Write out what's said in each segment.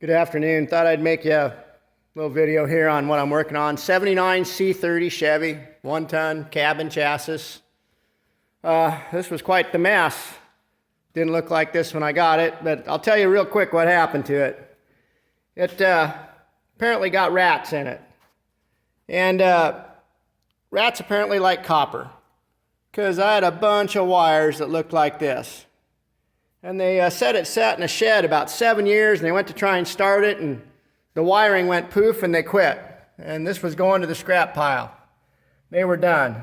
Good afternoon. Thought I'd make you a little video here on what I'm working on. 79 C30 Chevy, 1-ton cabin chassis. This was quite the mess. Didn't look like this when I got it, but I'll tell you real quick what happened to it. It apparently got rats in it. And rats apparently like copper, because I had a bunch of wires that looked like this. And they said it sat in a shed about 7 years, and they went to try and start it, and the wiring went poof, and they quit. And this was going to the scrap pile. They were done.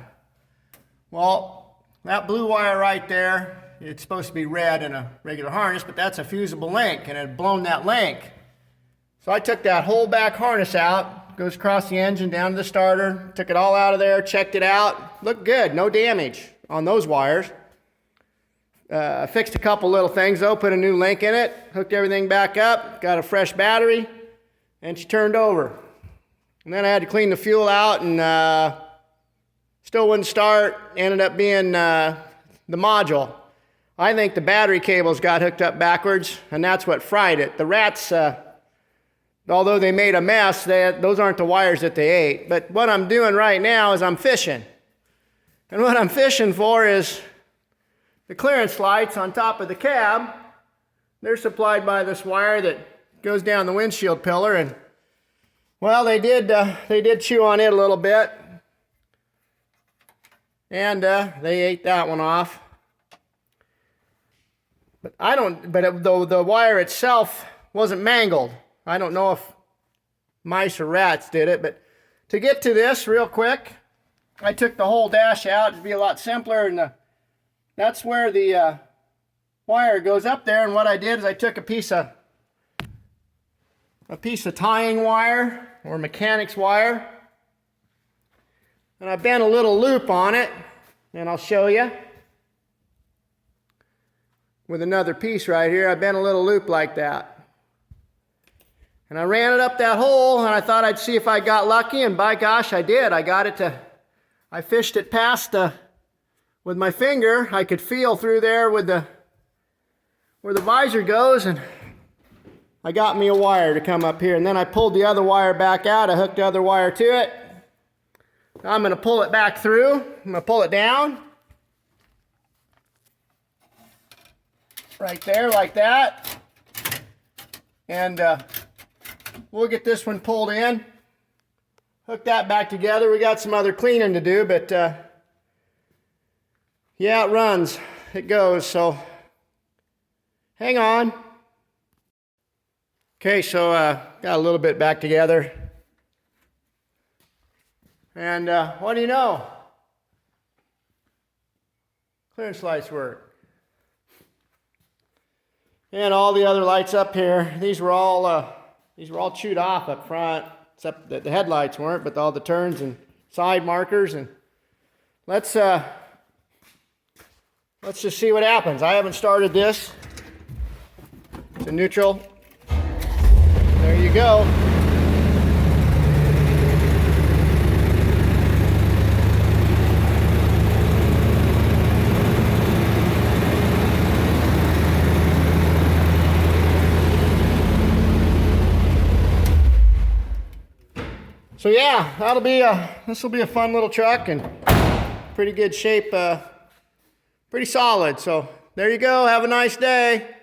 Well, that blue wire right there, it's supposed to be red in a regular harness, but that's a fusible link, and it had blown that link. So I took that whole back harness out, goes across the engine down to the starter, took it all out of there, checked it out. Looked good, no damage on those wires. I fixed a couple little things though, put a new link in it, hooked everything back up, got a fresh battery, and she turned over. And then I had to clean the fuel out, and still wouldn't start. Ended up being the module. I think the battery cables got hooked up backwards, and that's what fried it. The rats, although they made a mess, those aren't the wires that they ate. But what I'm doing right now is I'm fishing. And what I'm fishing for is the clearance lights on top of the cab. They're supplied by this wire that goes down the windshield pillar, and well, they did chew on it a little bit, and they ate that one off. But the wire itself wasn't mangled. I don't know if mice or rats did it, but to get to this real quick, I took the whole dash out. It'd be a lot simpler, and that's where the wire goes up there. And what I did is I took a piece of tying wire or mechanics wire, and I bent a little loop on it, and I'll show you with another piece right here. I bent a little loop like that, and I ran it up that hole, and I thought I'd see if I got lucky, and by gosh, I did. I fished it past with my finger. I could feel through there with where the visor goes, and I got me a wire to come up here. And then I pulled the other wire back out. I hooked the other wire to it. I'm going to pull it back through. I'm going to pull it down. Right there, like that. And we'll get this one pulled in. Hook that back together. We got some other cleaning to do, but yeah, it runs. It goes, so hang on. Okay, so got a little bit back together. And what do you know? Clearance lights work. And all the other lights up here, these were all chewed off up front, except that the headlights weren't, but all the turns and side markers. And let's just see what happens. I haven't started this. It's in neutral. There you go. So yeah, this will be a fun little truck, and pretty good shape, pretty solid. So there you go. Have a nice day.